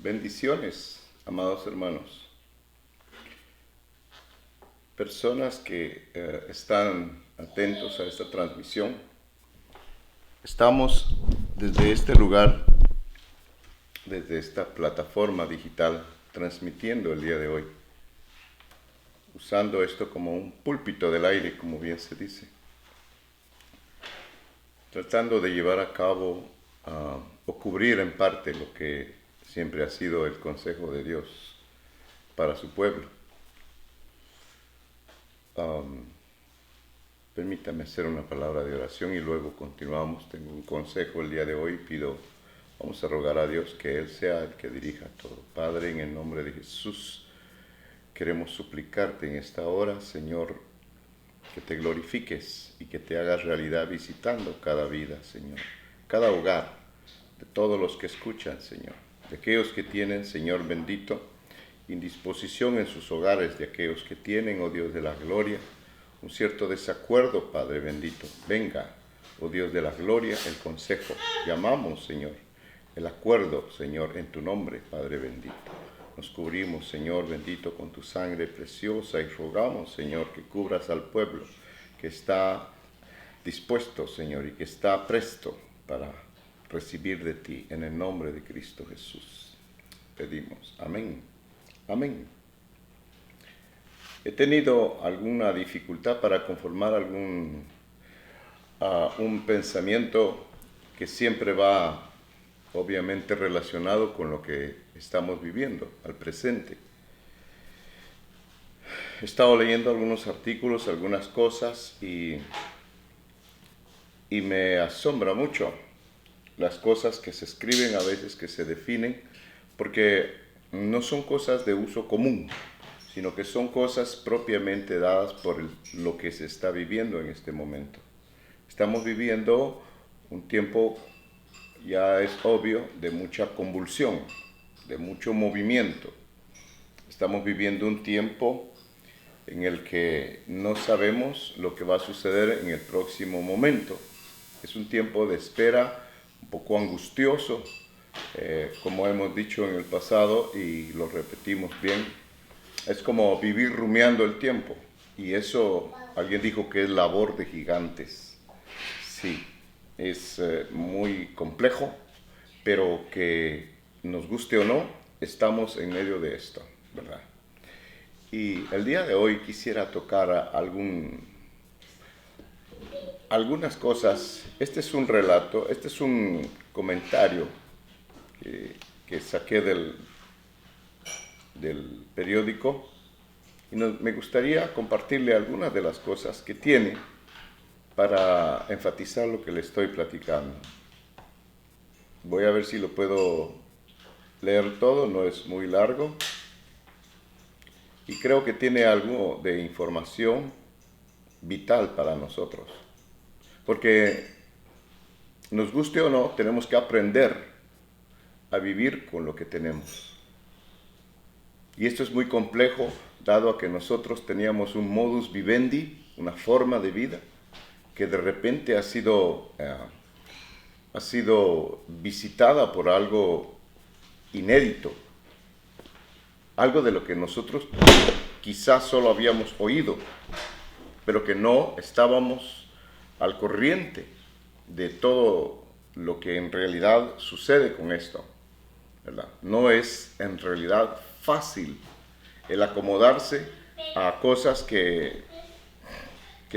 Bendiciones, amados hermanos. Personas que están atentos a esta transmisión. Estamos desde este lugar, desde esta plataforma digital, transmitiendo el día de hoy, usando esto como un púlpito del aire, como bien se dice, tratando de llevar a cabo o cubrir en parte lo que siempre ha sido el consejo de Dios para su pueblo. Permítame hacer una palabra de oración y luego continuamos. Tengo un consejo el día de hoy. Vamos a rogar a Dios que Él sea el que dirija todo. Padre, en el nombre de Jesús, queremos suplicarte en esta hora, Señor, que te glorifiques y que te hagas realidad visitando cada vida, Señor, cada hogar, de todos los que escuchan, Señor, de aquellos que tienen, Señor bendito, indisposición en sus hogares, de aquellos que tienen, oh Dios de la gloria, un cierto desacuerdo, Padre bendito. Venga, oh Dios de la gloria, el consejo. Llamamos, Señor, el acuerdo, Señor, en tu nombre, Padre bendito. Nos cubrimos, Señor bendito, con tu sangre preciosa y rogamos, Señor, que cubras al pueblo que está dispuesto, Señor, y que está presto para recibir de ti, en el nombre de Cristo Jesús. Pedimos. Amén. Amén. He tenido alguna dificultad para conformar un pensamiento que siempre va obviamente relacionado con lo que estamos viviendo al presente. He estado leyendo algunos artículos, algunas cosas y me asombra mucho las cosas que se escriben a veces, que se definen, porque no son cosas de uso común, sino que son cosas propiamente dadas por lo que se está viviendo en este momento. Estamos viviendo un tiempo, ya es obvio, de mucha convulsión, de mucho movimiento. Estamos viviendo un tiempo en el que no sabemos lo que va a suceder en el próximo momento. Es un tiempo de espera un poco angustioso, como hemos dicho en el pasado y lo repetimos bien. Es como vivir rumiando el tiempo, y eso alguien dijo que es labor de gigantes. Sí, es muy complejo, pero que nos guste o no, estamos en medio de esto, ¿verdad? Y el día de hoy quisiera tocar algunas cosas. Este es un relato, este es un comentario que saqué del periódico, y me gustaría compartirle algunas de las cosas que tiene para enfatizar lo que le estoy platicando. Voy a ver si lo puedo leer todo, no es muy largo, y creo que tiene algo de información vital para nosotros, porque nos guste o no, tenemos que aprender a vivir con lo que tenemos. Y esto es muy complejo, dado a que nosotros teníamos un modus vivendi, una forma de vida, que de repente ha sido visitada por algo inédito, algo de lo que nosotros quizás solo habíamos oído, pero que no estábamos al corriente de todo lo que en realidad sucede con esto, ¿verdad? No es en realidad fácil el acomodarse a cosas que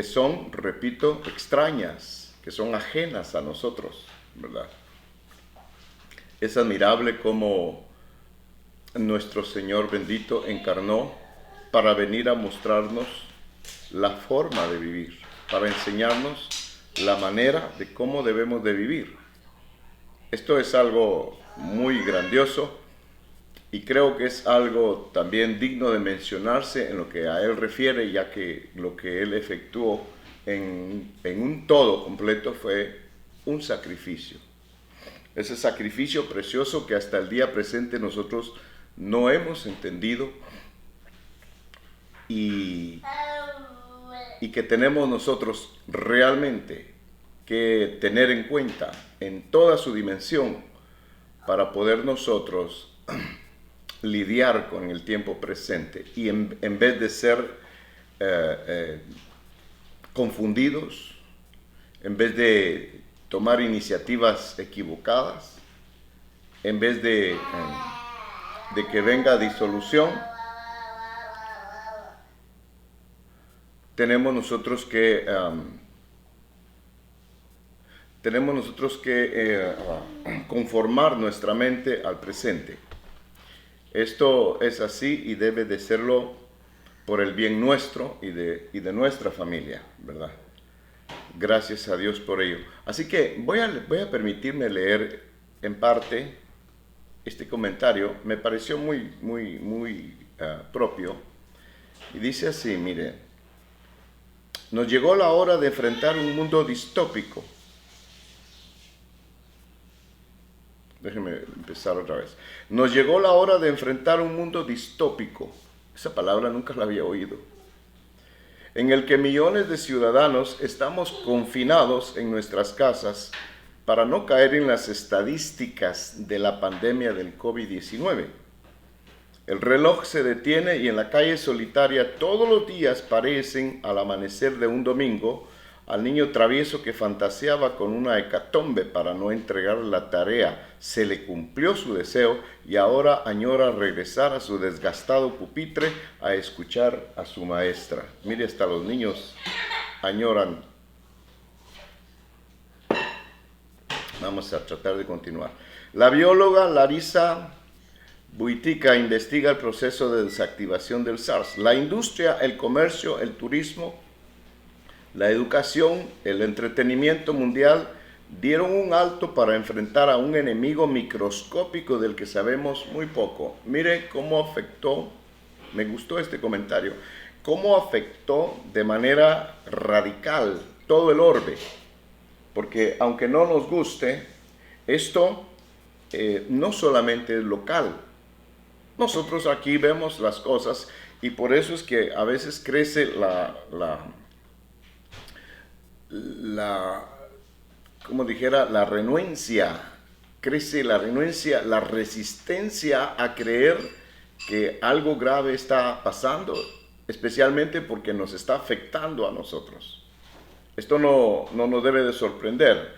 son, repito, extrañas, que son ajenas a nosotros, ¿verdad? Es admirable cómo nuestro Señor bendito encarnó para venir a mostrarnos la forma de vivir, para enseñarnos la manera de cómo debemos de vivir. Esto es algo muy grandioso, y creo que es algo también digno de mencionarse en lo que a Él refiere, ya que lo que Él efectuó en un todo completo fue un sacrificio. Ese sacrificio precioso que hasta el día presente nosotros no hemos entendido, y que tenemos nosotros realmente que tener en cuenta en toda su dimensión para poder nosotros lidiar con el tiempo presente y en vez de ser confundidos, en vez de tomar iniciativas equivocadas, en vez de que venga disolución, tenemos nosotros que conformar nuestra mente al presente. Esto es así y debe de serlo por el bien nuestro y de nuestra familia, ¿verdad? Gracias a Dios por ello. Así que voy a permitirme leer en parte este comentario. Me pareció muy propio. Y dice así, mire, nos llegó la hora de enfrentar un mundo distópico. Déjenme empezar otra vez. Nos llegó la hora de enfrentar un mundo distópico. Esa palabra nunca la había oído. En el que millones de ciudadanos estamos confinados en nuestras casas para no caer en las estadísticas de la pandemia del COVID-19. El reloj se detiene y en la calle solitaria todos los días parecen, al amanecer de un domingo, al niño travieso que fantaseaba con una hecatombe para no entregar la tarea. Se le cumplió su deseo y ahora añora regresar a su desgastado pupitre a escuchar a su maestra. Mire, hasta los niños añoran. Vamos a tratar de continuar. La bióloga Larissa Buitica investiga el proceso de desactivación del SARS. La industria, el comercio, el turismo, la educación, el entretenimiento mundial dieron un alto para enfrentar a un enemigo microscópico del que sabemos muy poco. Mire cómo afectó, me gustó este comentario, cómo afectó de manera radical todo el orbe. Porque aunque no nos guste, esto no solamente es local. Nosotros aquí vemos las cosas y por eso es que a veces crece como dijera, la renuencia, crece la renuencia, la resistencia a creer que algo grave está pasando, especialmente porque nos está afectando a nosotros. Esto no nos debe de sorprender,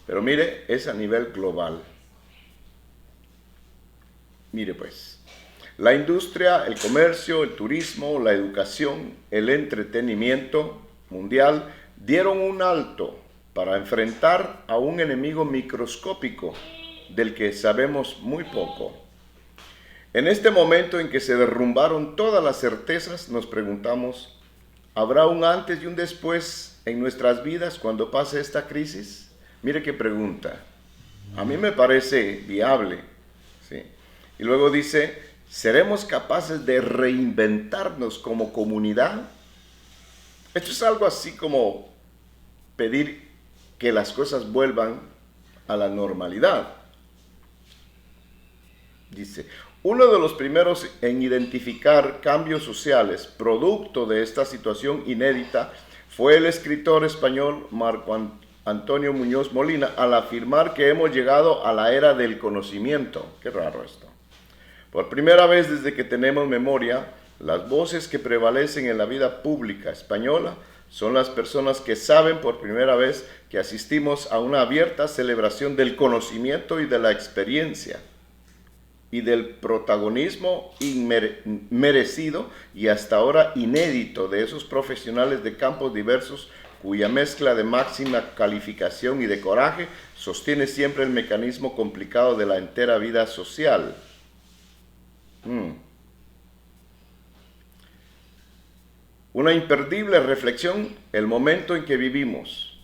pero mire, es a nivel global. Mire pues, la industria, el comercio, el turismo, la educación, el entretenimiento mundial dieron un alto para enfrentar a un enemigo microscópico del que sabemos muy poco. En este momento en que se derrumbaron todas las certezas, nos preguntamos, ¿habrá un antes y un después en nuestras vidas cuando pase esta crisis? Mire qué pregunta. A mí me parece viable, ¿sí? Y luego dice, ¿seremos capaces de reinventarnos como comunidad? Esto es algo así como pedir que las cosas vuelvan a la normalidad. Dice, uno de los primeros en identificar cambios sociales producto de esta situación inédita fue el escritor español Marco Antonio Muñoz Molina al afirmar que hemos llegado a la era del conocimiento. Qué raro esto. Por primera vez desde que tenemos memoria, las voces que prevalecen en la vida pública española son las personas que saben por primera vez que asistimos a una abierta celebración del conocimiento y de la experiencia y del protagonismo inmerecido y hasta ahora inédito de esos profesionales de campos diversos cuya mezcla de máxima calificación y de coraje sostiene siempre el mecanismo complicado de la entera vida social. Una imperdible reflexión, el momento en que vivimos.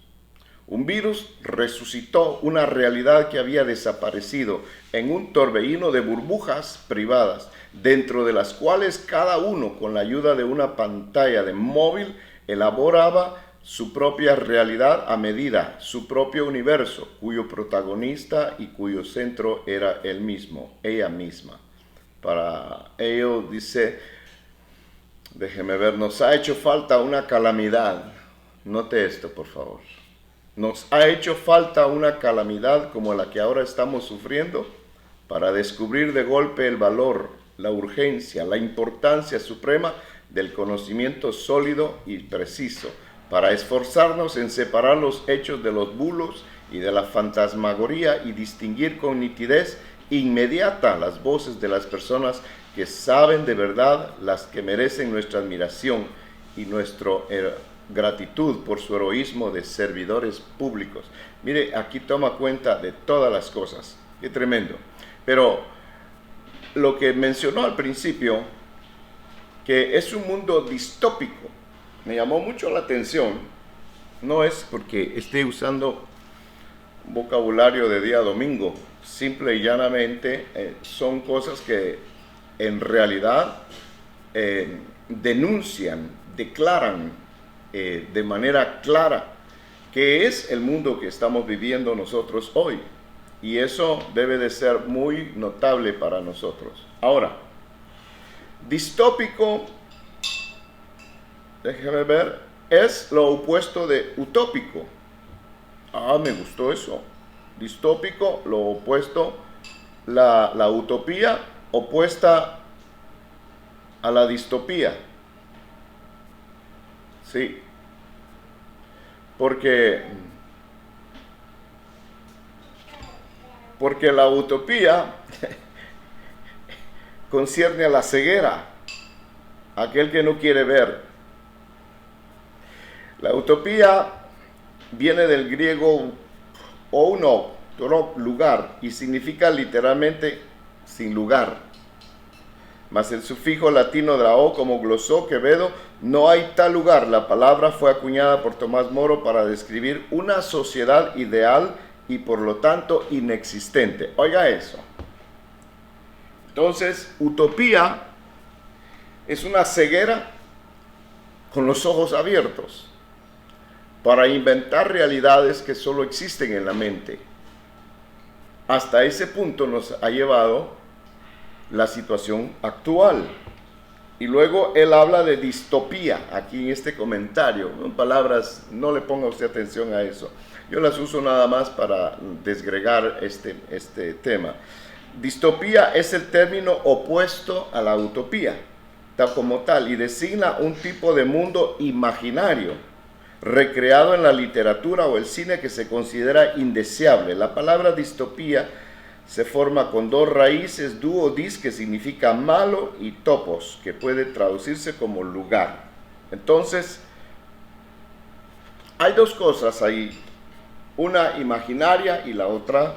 Un virus resucitó una realidad que había desaparecido en un torbellino de burbujas privadas, dentro de las cuales cada uno, con la ayuda de una pantalla de móvil, elaboraba su propia realidad a medida, su propio universo, cuyo protagonista y cuyo centro era él mismo, ella misma. Para ello dice, déjeme ver, nos ha hecho falta una calamidad. Note esto, por favor. Nos ha hecho falta una calamidad como la que ahora estamos sufriendo para descubrir de golpe el valor, la urgencia, la importancia suprema del conocimiento sólido y preciso, para esforzarnos en separar los hechos de los bulos y de la fantasmagoría y distinguir con nitidez inmediata las voces de las personas que saben de verdad, las que merecen nuestra admiración y nuestra gratitud por su heroísmo de servidores públicos. Mire, aquí toma cuenta de todas las cosas. Qué tremendo. Pero lo que mencionó al principio, que es un mundo distópico, me llamó mucho la atención. No es porque esté usando vocabulario de día domingo, simple y llanamente son cosas que en realidad denuncian, declaran de manera clara que es el mundo que estamos viviendo nosotros hoy, y eso debe de ser muy notable para nosotros. Ahora, distópico, déjeme ver, es lo opuesto de utópico. Me gustó eso. Distópico, lo opuesto, la utopía opuesta a la distopía. Sí. Porque la utopía concierne a la ceguera, a aquel que no quiere ver. La utopía viene del griego ouno, lugar, y significa literalmente sin lugar. Mas el sufijo latino de la O, como glosó Quevedo, no hay tal lugar. La palabra fue acuñada por Tomás Moro para describir una sociedad ideal y por lo tanto inexistente. Oiga eso. Entonces, utopía es una ceguera con los ojos abiertos para inventar realidades que solo existen en la mente. Hasta ese punto nos ha llevado la situación actual. Y luego él habla de distopía aquí en este comentario. En palabras, no le ponga usted atención a eso. Yo las uso nada más para desgregar este tema. Distopía es el término opuesto a la utopía, tal como tal, y designa un tipo de mundo imaginario, recreado en la literatura o el cine que se considera indeseable. La palabra distopía se forma con dos raíces, dúo dis, que significa malo, y topos, que puede traducirse como lugar. Entonces, hay dos cosas ahí, una imaginaria y la otra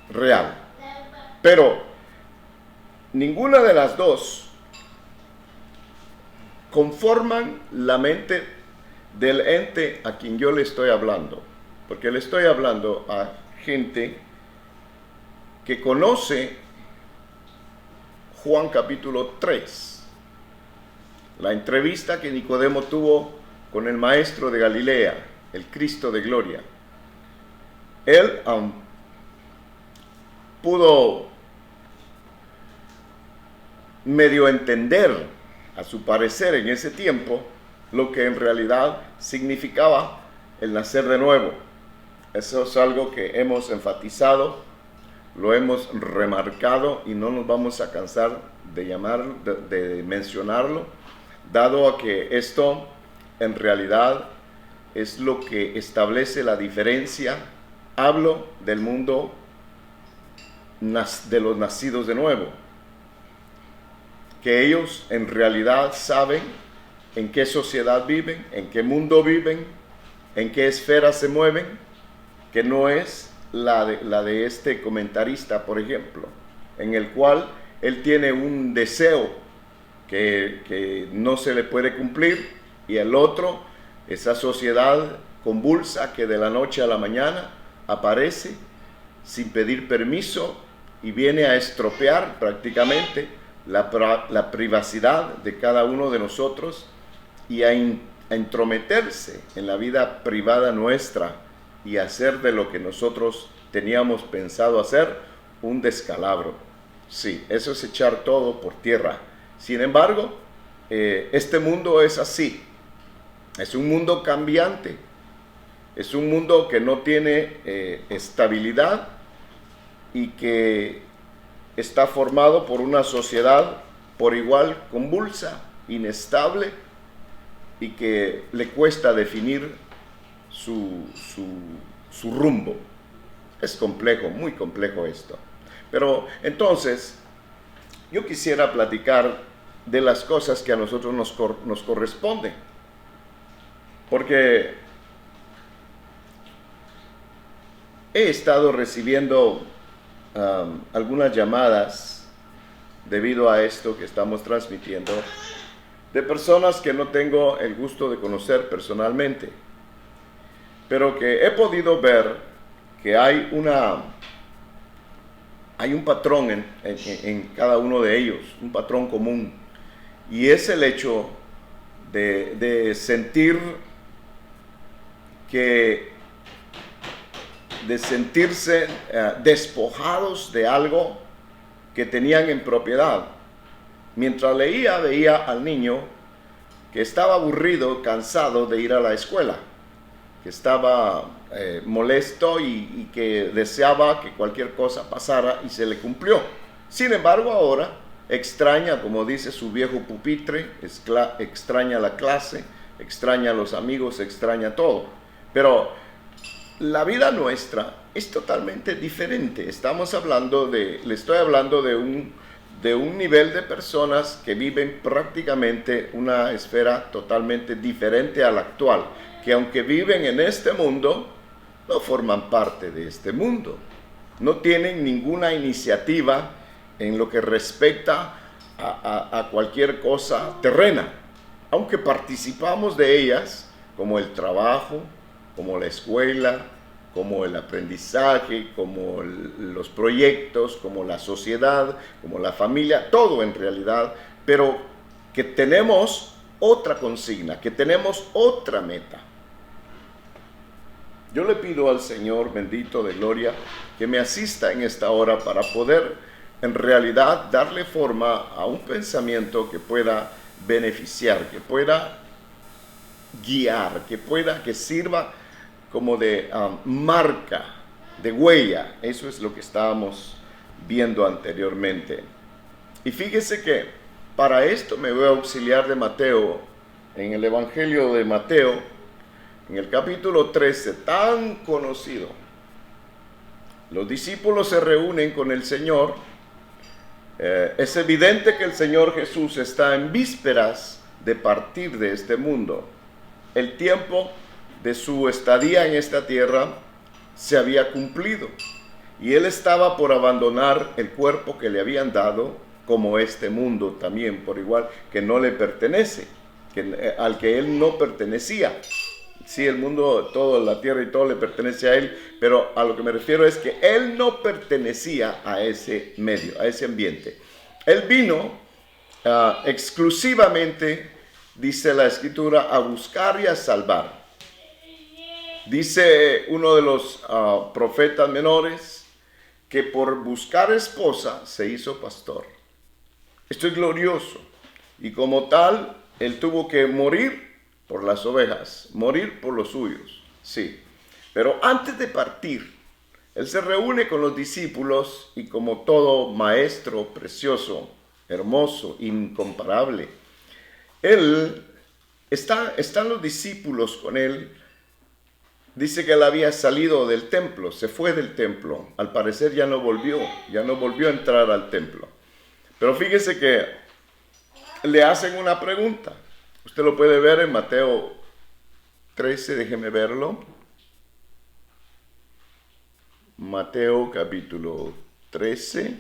real. Pero ninguna de las dos conforman la mente del ente a quien yo le estoy hablando, porque le estoy hablando a gente que conoce Juan capítulo 3, la entrevista que Nicodemo tuvo con el maestro de Galilea, el Cristo de gloria. Él pudo medio entender, a su parecer en ese tiempo, lo que en realidad significaba el nacer de nuevo. Eso es algo que hemos enfatizado, lo hemos remarcado y no nos vamos a cansar de mencionarlo, dado a que esto en realidad es lo que establece la diferencia. Hablo del mundo de los nacidos de nuevo, que ellos en realidad saben en qué sociedad viven, en qué mundo viven, en qué esfera se mueven, que no es la de este comentarista, por ejemplo, en el cual él tiene un deseo que no se le puede cumplir, y el otro, esa sociedad convulsa que de la noche a la mañana aparece sin pedir permiso y viene a estropear prácticamente la privacidad de cada uno de nosotros y a entrometerse en la vida privada nuestra y hacer de lo que nosotros teníamos pensado hacer un descalabro. Sí, eso es echar todo por tierra. Sin embargo, este mundo es así. Es un mundo cambiante. Es un mundo que no tiene estabilidad, y que está formado por una sociedad por igual convulsa, inestable, y que le cuesta definir su rumbo. Es complejo, muy complejo esto. Pero entonces, yo quisiera platicar de las cosas que a nosotros nos corresponden. Porque he estado recibiendo algunas llamadas debido a esto que estamos transmitiendo de personas que no tengo el gusto de conocer personalmente, pero que he podido ver que hay un patrón en cada uno de ellos, un patrón común, y es el hecho de sentirse despojados de algo que tenían en propiedad. Mientras veía al niño que estaba aburrido, cansado de ir a la escuela, que estaba molesto y que deseaba que cualquier cosa pasara, y se le cumplió. Sin embargo, ahora extraña, como dice, su viejo pupitre, extraña la clase, extraña a los amigos, extraña todo. Pero la vida nuestra es totalmente diferente. Le estoy hablando de un nivel de personas que viven prácticamente una esfera totalmente diferente a la actual, que aunque viven en este mundo, no forman parte de este mundo. No tienen ninguna iniciativa en lo que respecta a cualquier cosa terrena, aunque participamos de ellas, como el trabajo, como la escuela, como el aprendizaje, como los proyectos, como la sociedad, como la familia, todo en realidad, pero que tenemos otra consigna, que tenemos otra meta. Yo le pido al Señor bendito de gloria que me asista en esta hora para poder en realidad darle forma a un pensamiento que pueda beneficiar, que pueda guiar, que sirva como de marca, de huella. Eso es lo que estábamos viendo anteriormente. Y fíjese que para esto me voy a auxiliar de Mateo, en el Evangelio de Mateo, en el capítulo 13, tan conocido. Los discípulos se reúnen con el Señor. Es evidente que el Señor Jesús está en vísperas de partir de este mundo. El tiempo de su estadía en esta tierra se había cumplido y Él estaba por abandonar el cuerpo que le habían dado, como este mundo también por igual, que no le pertenece, al que Él no pertenecía. Sí, el mundo, toda la tierra y todo le pertenece a Él, pero a lo que me refiero es que Él no pertenecía a ese medio, a ese ambiente. Él vino exclusivamente, dice la Escritura, a buscar y a salvar. Dice uno de los profetas menores que por buscar esposa se hizo pastor. Esto es glorioso. Y como tal, Él tuvo que morir por las ovejas, morir por los suyos, sí. Pero antes de partir, Él se reúne con los discípulos y, como todo maestro precioso, hermoso, incomparable, están los discípulos con Él. Dice que Él había salido del templo, se fue del templo. Al parecer ya no volvió a entrar al templo. Pero fíjese que le hacen una pregunta. Usted lo puede ver en Mateo 13, déjeme verlo. Mateo capítulo 13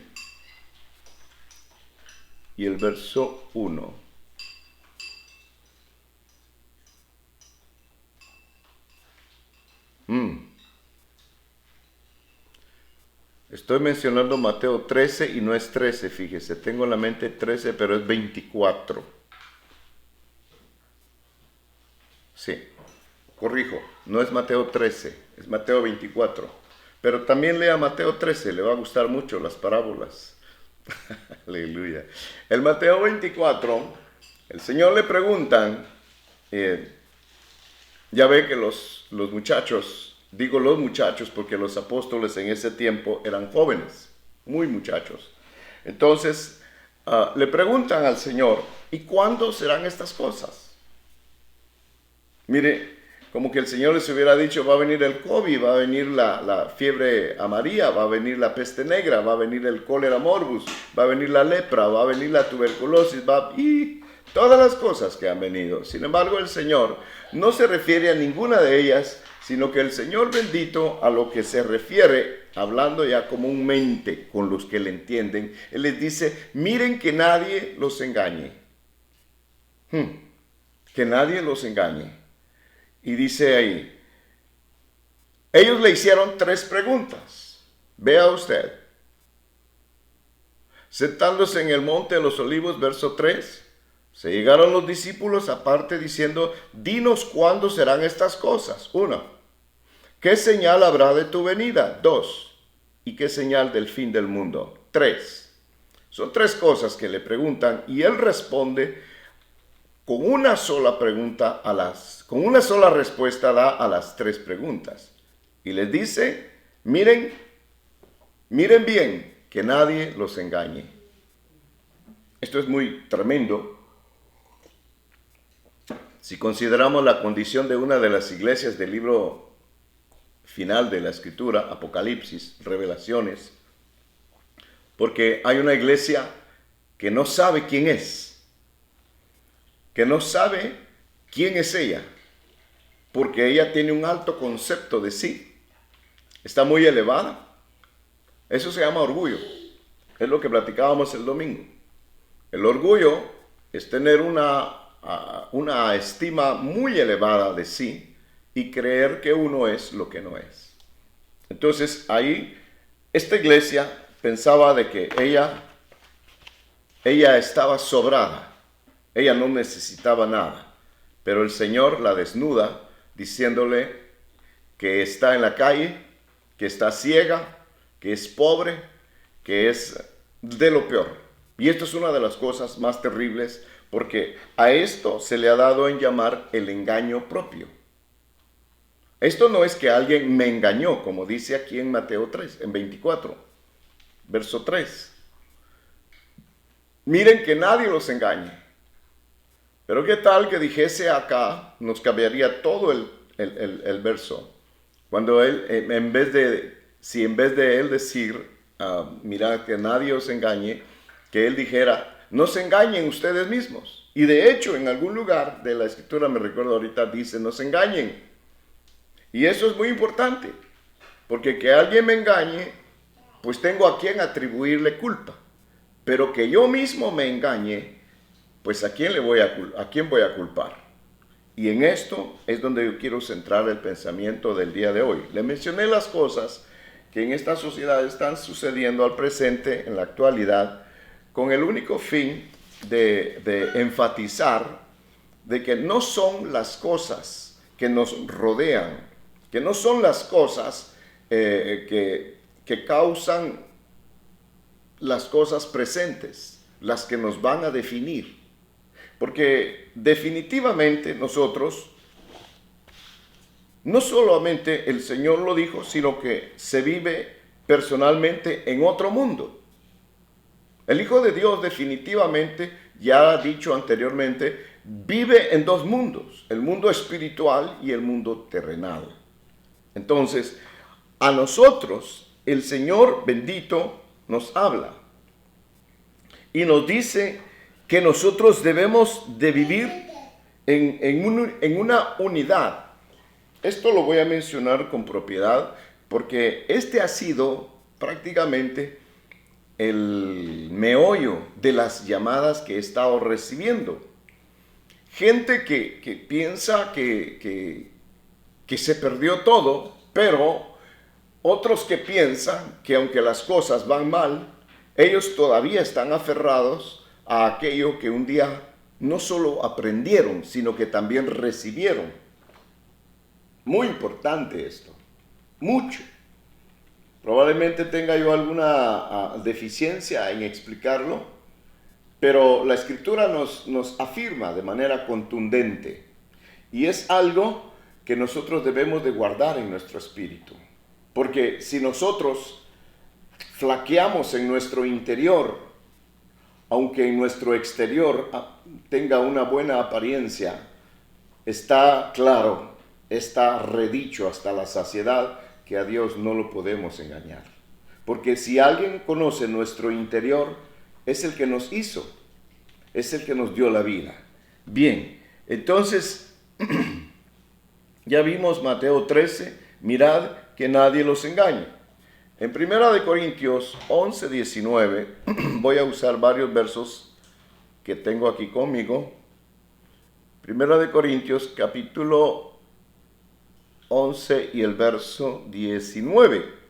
y el verso 1. Estoy mencionando Mateo 13 y no es 13, fíjese. Tengo en la mente 13, pero es 24. Sí, corrijo, no es Mateo 13, es Mateo 24. Pero también lea Mateo 13, le va a gustar mucho las parábolas. Aleluya. El Mateo 24, el Señor le preguntan, ya ve que los muchachos Digo los muchachos porque los apóstoles en ese tiempo eran jóvenes, muy muchachos. Entonces le preguntan al Señor, ¿y cuándo serán estas cosas? Mire, como que el Señor les hubiera dicho, va a venir el COVID, va a venir la fiebre amarilla, va a venir la peste negra, va a venir el cólera morbus, va a venir la lepra, va a venir la tuberculosis, y todas las cosas que han venido. Sin embargo, el Señor no se refiere a ninguna de ellas, sino que el Señor bendito a lo que se refiere, hablando ya comúnmente con los que le entienden, Él les dice, miren que nadie los engañe. Que nadie los engañe. Y dice ahí, ellos le hicieron 3 preguntas. Vea usted. Sentándose en el monte de los olivos, verso 3, se llegaron los discípulos aparte diciendo, dinos cuándo serán estas cosas. 1, ¿qué señal habrá de tu venida? 2, ¿y qué señal del fin del mundo? 3. Son 3 cosas que le preguntan y él responde con una sola pregunta con una sola respuesta da a las 3 preguntas. Y les dice, miren bien, que nadie los engañe. Esto es muy tremendo. Si consideramos la condición de una de las iglesias del libro final de la Escritura, Apocalipsis, Revelaciones, porque hay una iglesia que no sabe quién es, que no sabe quién es ella, porque ella tiene un alto concepto de sí, está muy elevada. Eso se llama orgullo, es lo que platicábamos el domingo. El orgullo es tener una estima muy elevada de sí y creer que uno es lo que no es. Entonces ahí esta iglesia pensaba de que ella estaba sobrada, ella no necesitaba nada, pero el Señor la desnuda diciéndole que está en la calle, que está ciega, que es pobre, que es de lo peor. Y esto es una de las cosas más terribles, porque a esto se le ha dado en llamar el engaño propio. Esto no es que alguien me engañó, como dice aquí en Mateo 3, en 24, verso 3. Miren que nadie los engañe. Pero qué tal que dijese acá, nos cambiaría todo el verso. Cuando él, en vez de él decir, mirad que nadie os engañe, que él dijera, no se engañen ustedes mismos. Y de hecho, en algún lugar de la Escritura, me recuerdo ahorita, dice, no se engañen. Y eso es muy importante, porque que alguien me engañe, pues tengo a quien atribuirle culpa. Pero que yo mismo me engañe, pues ¿a quién voy a culpar? Y en esto es donde yo quiero centrar el pensamiento del día de hoy. Le mencioné las cosas que en esta sociedad están sucediendo al presente, en la actualidad, con el único fin de enfatizar de que no son las cosas que nos rodean, que no son las cosas que causan las cosas presentes, las que nos van a definir. Porque definitivamente nosotros, no solamente el Señor lo dijo, sino que se vive personalmente en otro mundo. El Hijo de Dios definitivamente, ya ha dicho anteriormente, vive en 2 mundos, el mundo espiritual y el mundo terrenal. Entonces, a nosotros el Señor bendito nos habla y nos dice que nosotros debemos de vivir en una unidad. Esto lo voy a mencionar con propiedad porque este ha sido prácticamente el meollo de las llamadas que he estado recibiendo. Gente que piensa que se perdió todo, pero otros que piensan que aunque las cosas van mal, ellos todavía están aferrados a aquello que un día no solo aprendieron, sino que también recibieron. Muy importante esto, mucho. Probablemente tenga yo alguna deficiencia en explicarlo, pero la Escritura nos afirma de manera contundente. Y es algo que nosotros debemos de guardar en nuestro espíritu. Porque si nosotros flaqueamos en nuestro interior, aunque en nuestro exterior tenga una buena apariencia, está claro, está redicho hasta la saciedad que a Dios no lo podemos engañar. Porque si alguien conoce nuestro interior, es el que nos hizo, es el que nos dio la vida. Bien, entonces, ya vimos Mateo 13, mirad que nadie los engañe. En 1 Corintios 11, 19, voy a usar varios versos que tengo aquí conmigo. 1 Corintios capítulo 11 y el verso 19.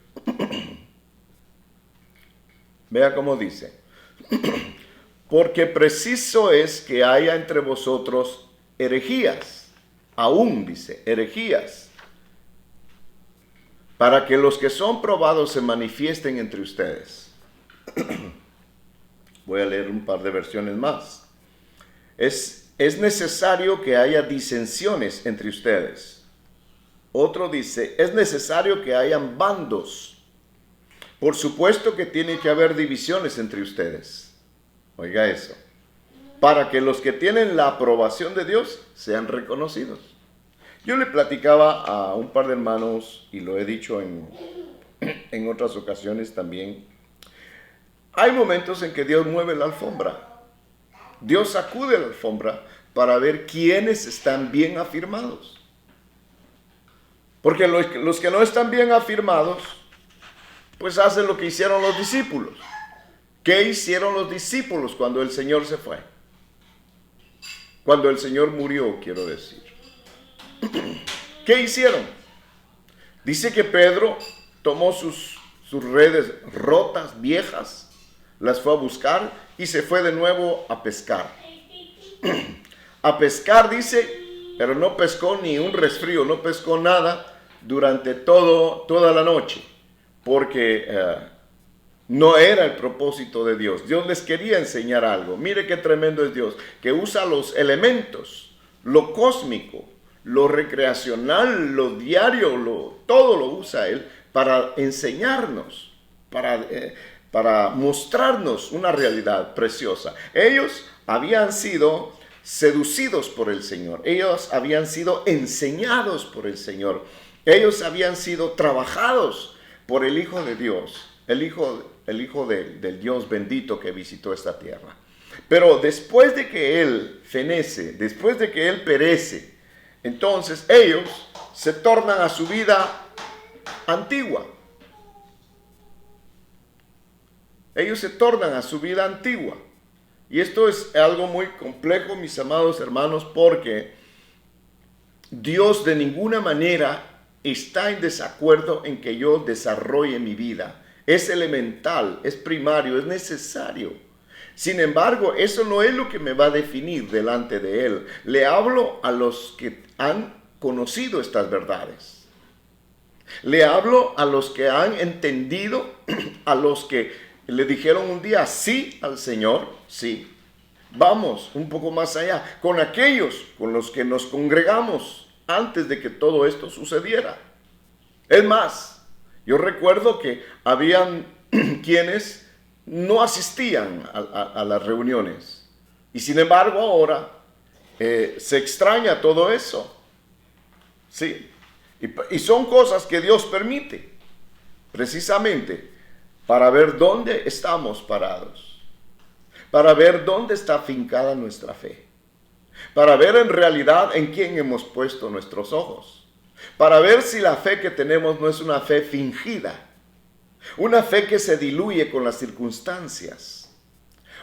Vea cómo dice. Porque preciso es que haya entre vosotros herejías, aún dice, herejías, para que los que son probados se manifiesten entre ustedes. Voy a leer un par de versiones más. Es necesario que haya disensiones entre ustedes. Otro dice, es necesario que hayan bandos. Por supuesto que tiene que haber divisiones entre ustedes. Oiga eso. Para que los que tienen la aprobación de Dios sean reconocidos. Yo le platicaba a un par de hermanos, y lo he dicho en otras ocasiones también, hay momentos en que Dios mueve la alfombra. Dios sacude la alfombra para ver quiénes están bien afirmados. Porque los que no están bien afirmados, pues hacen lo que hicieron los discípulos. ¿Qué hicieron los discípulos cuando el Señor se fue? Cuando el Señor murió, quiero decir. ¿Qué hicieron? Dice que Pedro tomó sus redes rotas, viejas, las fue a buscar y se fue de nuevo a pescar. A pescar, dice, pero no pescó ni un resfrío, no pescó nada durante toda la noche, porque no era el propósito de Dios. Dios les quería enseñar algo. Mire qué tremendo es Dios, que usa los elementos, lo cósmico, lo recreacional, lo diario, todo lo usa Él para enseñarnos, para mostrarnos una realidad preciosa. Ellos habían sido seducidos por el Señor, ellos habían sido enseñados por el Señor, ellos habían sido trabajados por el Hijo de Dios, el Hijo del Dios bendito que visitó esta tierra. Pero después de que Él fenece, después de que Él perece, entonces ellos se tornan a su vida antigua. Ellos se tornan a su vida antigua. Y esto es algo muy complejo, mis amados hermanos, porque Dios de ninguna manera está en desacuerdo en que yo desarrolle mi vida. Es elemental, es primario, es necesario. Sin embargo, eso no es lo que me va a definir delante de Él. Le hablo a los que han conocido estas verdades. Le hablo a los que han entendido, a los que le dijeron un día sí al Señor, sí. Vamos un poco más allá, con aquellos con los que nos congregamos antes de que todo esto sucediera. Es más, yo recuerdo que habían quienes no asistían a las reuniones. Y sin embargo ahora se extraña todo eso. Sí. Y son cosas que Dios permite, precisamente para ver dónde estamos parados, para ver dónde está afincada nuestra fe, para ver en realidad en quién hemos puesto nuestros ojos, para ver si la fe que tenemos no es una fe fingida, una fe que se diluye con las circunstancias,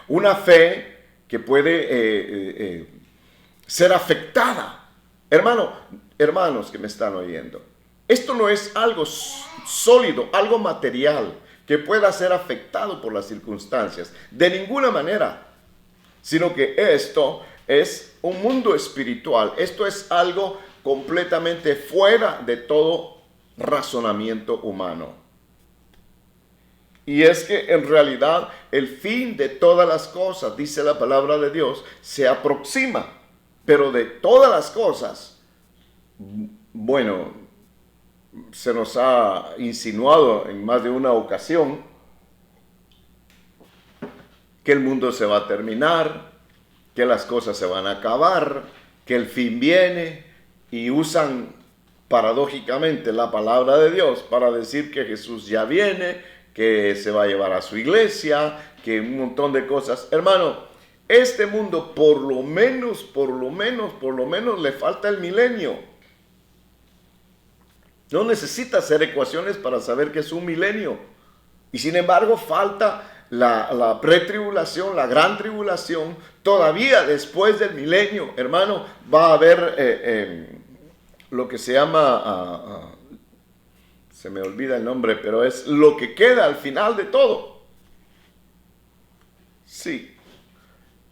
una fe que puede ser afectada. Hermanos que me están oyendo, esto no es algo sólido, algo material que pueda ser afectado por las circunstancias, de ninguna manera, sino que esto es un mundo espiritual, esto es algo completamente fuera de todo razonamiento humano. Y es que en realidad el fin de todas las cosas, dice la palabra de Dios, se aproxima. Pero de todas las cosas bueno, se nos ha insinuado en más de una ocasión que el mundo se va a terminar, que las cosas se van a acabar, que el fin viene, y usan paradójicamente la palabra de Dios para decir que Jesús ya viene, que se va a llevar a su iglesia, que un montón de cosas. Hermano, este mundo por lo menos le falta el milenio. No necesita hacer ecuaciones para saber que es un milenio. Y sin embargo falta la pretribulación, la gran tribulación. Todavía después del milenio, hermano, va a haber lo que se llama, se me olvida el nombre, pero es lo que queda al final de todo. Sí.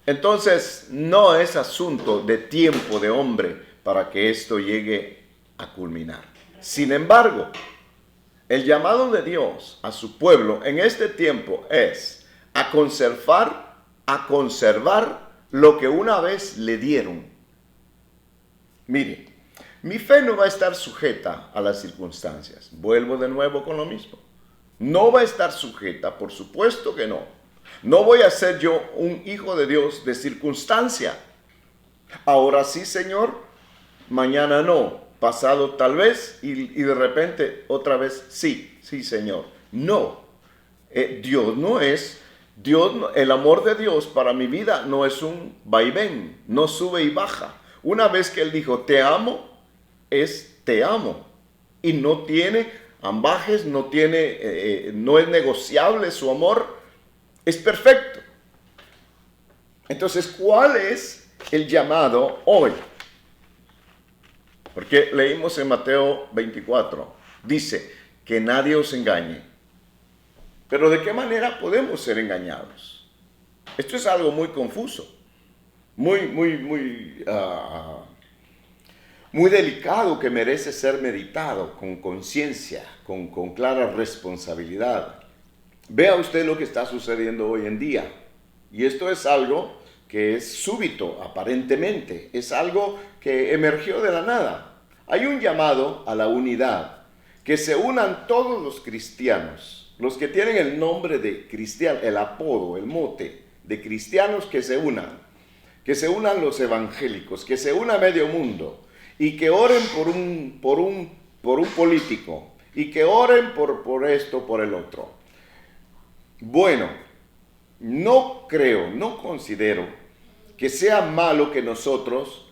Entonces, no es asunto de tiempo de hombre para que esto llegue a culminar. Sin embargo, el llamado de Dios a su pueblo en este tiempo es a conservar lo que una vez le dieron. Mire, mi fe no va a estar sujeta a las circunstancias. Vuelvo de nuevo con lo mismo. No va a estar sujeta, por supuesto que no. No voy a ser yo un hijo de Dios de circunstancia. Ahora sí, Señor, mañana no, pasado tal vez, y de repente otra vez sí, Señor. No, el amor de Dios para mi vida no es un vaivén, no sube y baja. Una vez que Él dijo, te amo, es te amo. Y no tiene ambajes, no es negociable su amor, es perfecto. Entonces, ¿cuál es el llamado hoy? Porque leímos en Mateo 24, dice que nadie os engañe. Pero ¿de qué manera podemos ser engañados? Esto es algo muy confuso, muy delicado, que merece ser meditado con conciencia, con clara responsabilidad. Vea usted lo que está sucediendo hoy en día. Y esto es algo que es súbito, aparentemente. Es algo que emergió de la nada. Hay un llamado a la unidad. Que se unan todos los cristianos. Los que tienen el nombre de cristiano, el apodo, el mote de cristianos, que se unan. Que se unan los evangélicos. Que se una medio mundo. Y que oren por un político. Y que oren por esto, por el otro. Bueno, no considero que sea malo que nosotros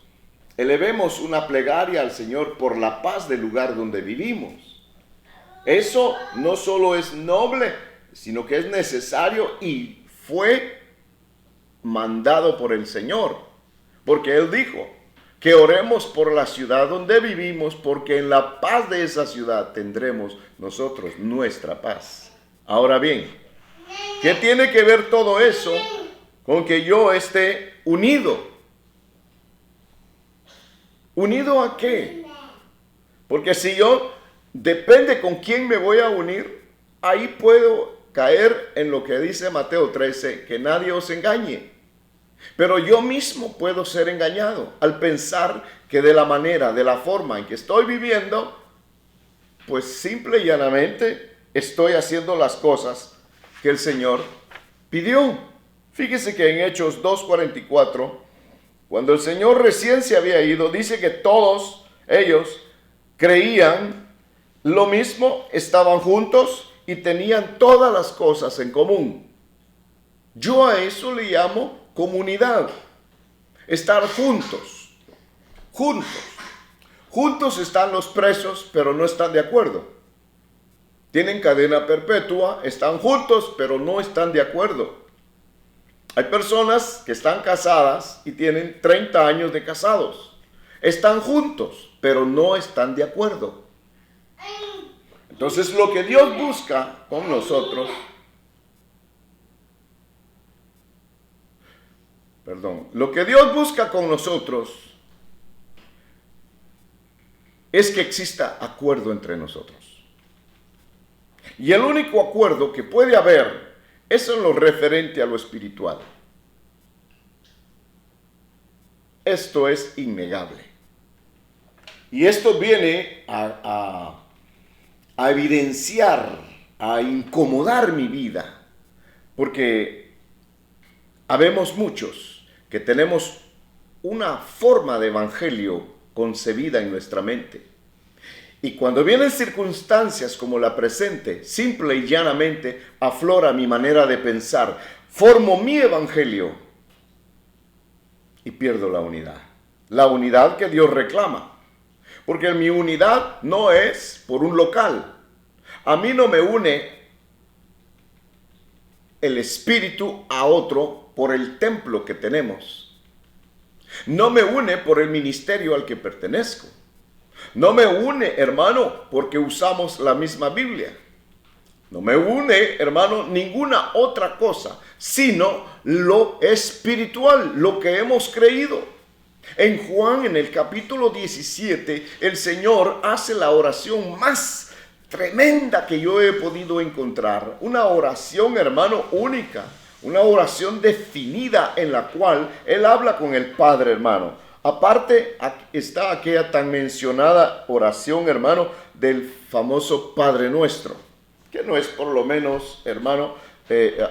elevemos una plegaria al Señor por la paz del lugar donde vivimos. Eso no solo es noble, sino que es necesario y fue mandado por el Señor. Porque Él dijo que oremos por la ciudad donde vivimos, porque en la paz de esa ciudad tendremos nosotros nuestra paz. Ahora bien, ¿qué tiene que ver todo eso con que yo esté unido? ¿Unido a qué? Porque si yo depende con quién me voy a unir, ahí puedo caer en lo que dice Mateo 13, que nadie os engañe. Pero yo mismo puedo ser engañado al pensar que de la forma en que estoy viviendo, pues simple y llanamente estoy haciendo las cosas que el Señor pidió. Fíjese que en Hechos 2:44, cuando el Señor recién se había ido, dice que todos ellos creían lo mismo, estaban juntos y tenían todas las cosas en común. Yo a eso le llamo comunidad. Estar juntos. Juntos están los presos, pero no están de acuerdo. Tienen cadena perpetua, están juntos, pero no están de acuerdo. Hay personas que están casadas y tienen 30 años de casados. Están juntos, pero no están de acuerdo. Entonces, lo que Dios busca con nosotros, lo que Dios busca con nosotros es que exista acuerdo entre nosotros. Y el único acuerdo que puede haber es en lo referente a lo espiritual. Esto es innegable. Y esto viene a evidenciar, a incomodar mi vida, porque habemos muchos que tenemos una forma de evangelio concebida en nuestra mente. Y cuando vienen circunstancias como la presente, simple y llanamente aflora mi manera de pensar, formo mi evangelio y pierdo la unidad que Dios reclama. Porque mi unidad no es por un local. A mí no me une el espíritu a otro por el templo que tenemos. No me une por el ministerio al que pertenezco. No me une, hermano, porque usamos la misma Biblia. No me une, hermano, ninguna otra cosa, sino lo espiritual, lo que hemos creído. En Juan, en el capítulo 17, el Señor hace la oración más tremenda que yo he podido encontrar. Una oración, hermano, única. Una oración definida en la cual Él habla con el Padre, hermano. Aparte, está aquella tan mencionada oración, hermano, del famoso Padre Nuestro, que no es por lo menos, hermano,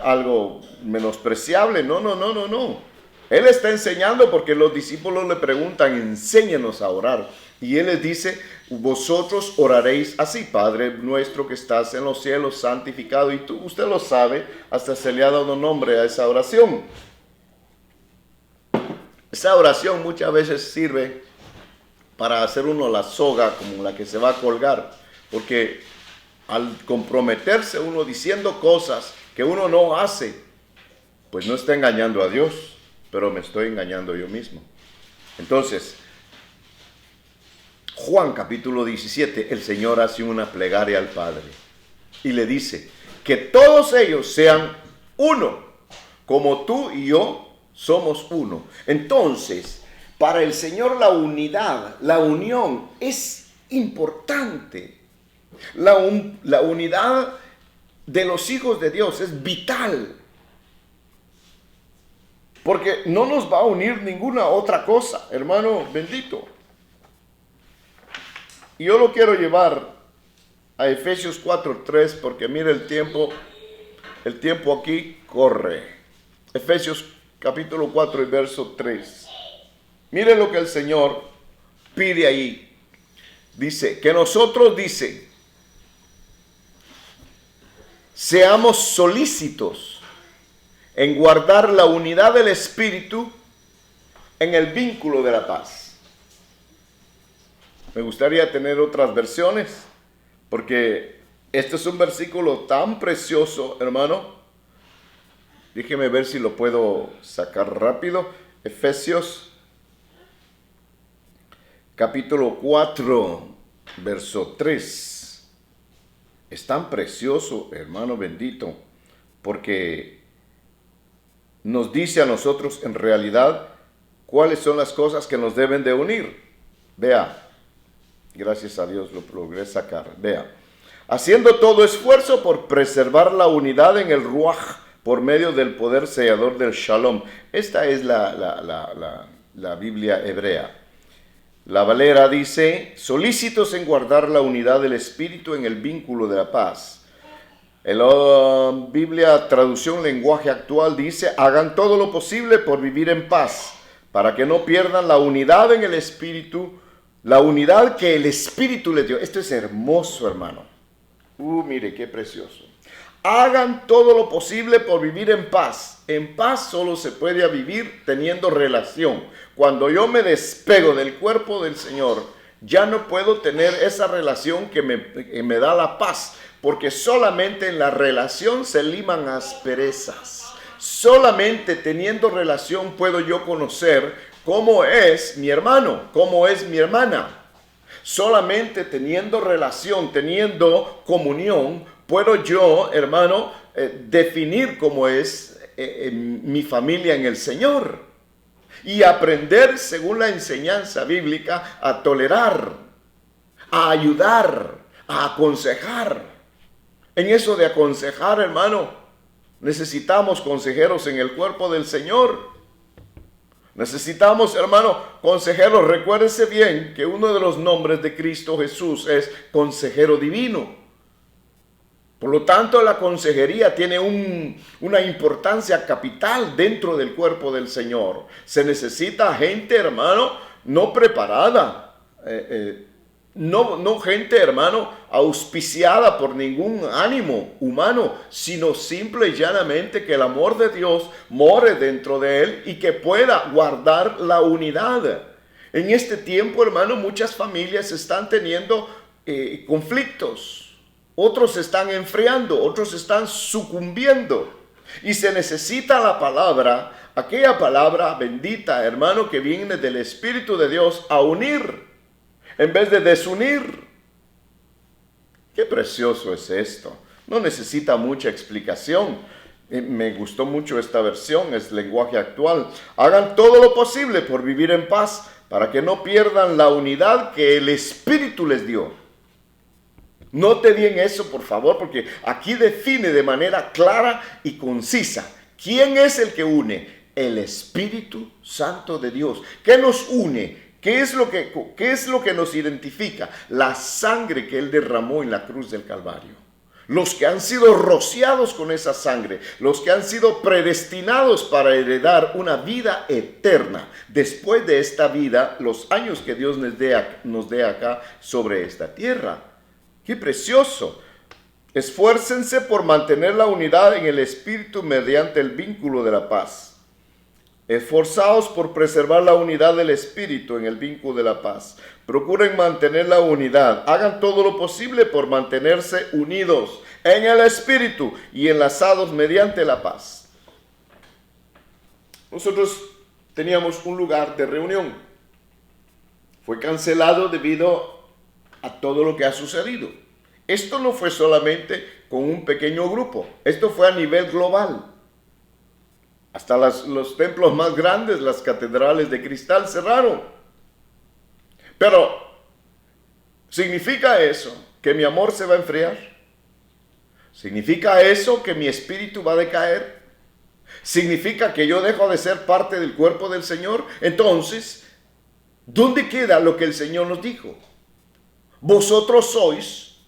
algo menospreciable. No. Él está enseñando porque los discípulos le preguntan, enséñanos a orar. Y Él les dice, vosotros oraréis así, Padre nuestro que estás en los cielos, santificado. Y usted lo sabe, hasta se le ha dado nombre a esa oración. Esa oración muchas veces sirve para hacer uno la soga como la que se va a colgar. Porque al comprometerse uno diciendo cosas que uno no hace, pues no está engañando a Dios, pero me estoy engañando yo mismo. Entonces, Juan capítulo 17, el Señor hace una plegaria al Padre y le dice que todos ellos sean uno, como tú y yo somos uno. Entonces, para el Señor la unidad, la unión es importante. La unidad de los hijos de Dios es vital. Porque no nos va a unir ninguna otra cosa, hermano bendito. Y yo lo quiero llevar a Efesios 4:3, porque mire el tiempo aquí corre. Efesios capítulo 4 y verso 3. Mire lo que el Señor pide ahí. Dice, que nosotros, seamos solícitos en guardar la unidad del Espíritu en el vínculo de la paz. Me gustaría tener otras versiones, porque este es un versículo tan precioso, hermano. Déjeme ver si lo puedo sacar rápido. Efesios capítulo 4, verso 3. Es tan precioso, hermano bendito, porque nos dice a nosotros en realidad cuáles son las cosas que nos deben de unir. Vea, gracias a Dios lo logré sacar. Vea, haciendo todo esfuerzo por preservar la unidad en el Ruaj por medio del poder sellador del Shalom. Esta es la Biblia hebrea. La Valera dice, solícitos en guardar la unidad del Espíritu en el vínculo de la paz. En la Biblia traducción lenguaje actual dice, hagan todo lo posible por vivir en paz, para que no pierdan la unidad en el Espíritu, la unidad que el Espíritu les dio. Esto es hermoso, hermano. Mire qué precioso. Hagan todo lo posible por vivir en paz. En paz solo se puede vivir teniendo relación. Cuando yo me despego del cuerpo del Señor, ya no puedo tener esa relación que me da la paz. Porque solamente en la relación se liman asperezas. Solamente teniendo relación puedo yo conocer cómo es mi hermano, cómo es mi hermana. Solamente teniendo relación, teniendo comunión, puedo yo, hermano, definir cómo es mi familia en el Señor. Y aprender, según la enseñanza bíblica, a tolerar, a ayudar, a aconsejar. En eso de aconsejar, hermano, necesitamos consejeros en el cuerpo del Señor. Necesitamos, hermano, consejeros. Recuérdese bien que uno de los nombres de Cristo Jesús es consejero divino. Por lo tanto, la consejería tiene una importancia capital dentro del cuerpo del Señor. Se necesita gente, hermano, no preparada. No gente, hermano, auspiciada por ningún ánimo humano, sino simple y llanamente que el amor de Dios more dentro de él y que pueda guardar la unidad. En este tiempo, hermano, muchas familias están teniendo conflictos. Otros se están enfriando, otros están sucumbiendo. Y se necesita la palabra, aquella palabra bendita, hermano, que viene del Espíritu de Dios a unir, en vez de desunir. Qué precioso es esto. No necesita mucha explicación. Me gustó mucho esta versión, es lenguaje actual. Hagan todo lo posible por vivir en paz, para que no pierdan la unidad que el Espíritu les dio. Note bien eso, por favor, porque aquí define de manera clara y concisa quién es el que une. El Espíritu Santo de Dios. ¿Qué nos une? ¿Qué es lo que nos identifica? La sangre que Él derramó en la cruz del Calvario. Los que han sido rociados con esa sangre, los que han sido predestinados para heredar una vida eterna. Después de esta vida, los años que Dios nos dé acá sobre esta tierra. ¡Qué precioso! Esfuércense por mantener la unidad en el Espíritu mediante el vínculo de la paz. Esforzaos por preservar la unidad del Espíritu en el vínculo de la paz. Procuren mantener la unidad. Hagan todo lo posible por mantenerse unidos en el Espíritu y enlazados mediante la paz. Nosotros teníamos un lugar de reunión. Fue cancelado debido a todo lo que ha sucedido. Esto no fue solamente con un pequeño grupo, esto fue a nivel global. Hasta los templos más grandes, las catedrales de cristal cerraron. Pero, ¿significa eso que mi amor se va a enfriar? ¿Significa eso que mi espíritu va a decaer? ¿Significa que yo dejo de ser parte del cuerpo del Señor? Entonces, ¿dónde queda lo que el Señor nos dijo? Vosotros sois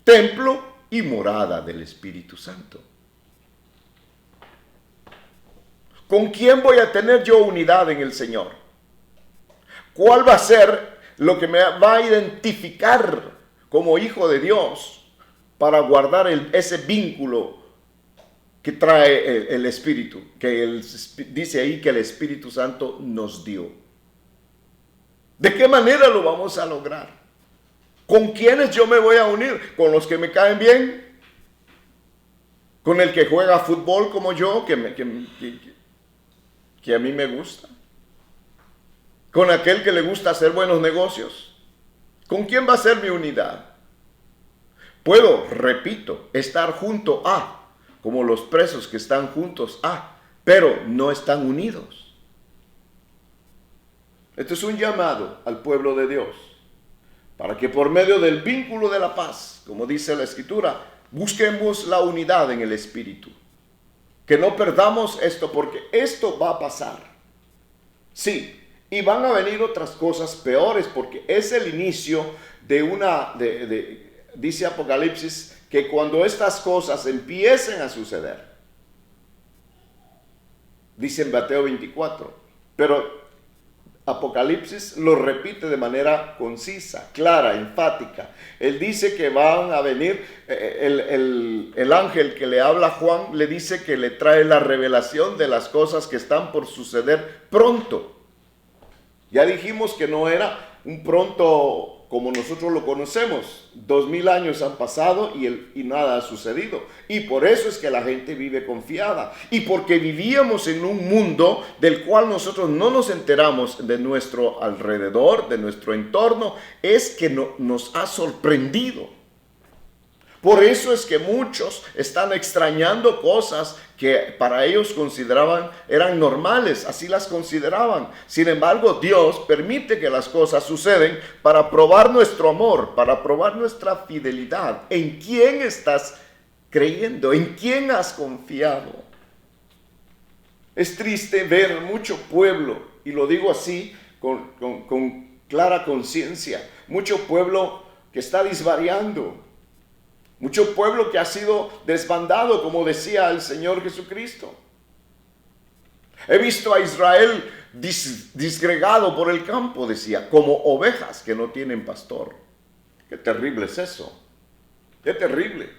templo y morada del Espíritu Santo. ¿Con quién voy a tener yo unidad en el Señor? ¿Cuál va a ser lo que me va a identificar como hijo de Dios para guardar ese vínculo que trae el Espíritu? Que dice ahí que el Espíritu Santo nos dio. ¿De qué manera lo vamos a lograr? ¿Con quiénes yo me voy a unir? ¿Con los que me caen bien? ¿Con el que juega fútbol como yo, que a mí me gusta? ¿Con aquel que le gusta hacer buenos negocios? ¿Con quién va a ser mi unidad? Puedo, repito, estar junto a, como los presos que están juntos a, pero no están unidos. Esto es un llamado al pueblo de Dios, para que por medio del vínculo de la paz, como dice la Escritura, busquemos la unidad en el Espíritu. Que no perdamos esto, porque esto va a pasar. Sí, y van a venir otras cosas peores, porque es el inicio de dice Apocalipsis, que cuando estas cosas empiecen a suceder, dice en Mateo 24, pero Apocalipsis lo repite de manera concisa, clara, enfática. Él dice que van a venir, el ángel que le habla a Juan le dice que le trae la revelación de las cosas que están por suceder pronto. Ya dijimos que no era un pronto como nosotros lo conocemos. 2000 años han pasado y nada ha sucedido. Y por eso es que la gente vive confiada. Y porque vivíamos en un mundo del cual nosotros no nos enteramos de nuestro alrededor, de nuestro entorno, es que nos ha sorprendido. Por eso es que muchos están extrañando cosas que para ellos consideraban eran normales, así las consideraban. Sin embargo, Dios permite que las cosas suceden para probar nuestro amor, para probar nuestra fidelidad. ¿En quién estás creyendo? ¿En quién has confiado? Es triste ver mucho pueblo y lo digo así con clara conciencia, mucho pueblo que está disvariando, mucho pueblo que ha sido desbandado, como decía el Señor Jesucristo. He visto a Israel disgregado por el campo, decía, como ovejas que no tienen pastor. Qué terrible es eso, qué terrible.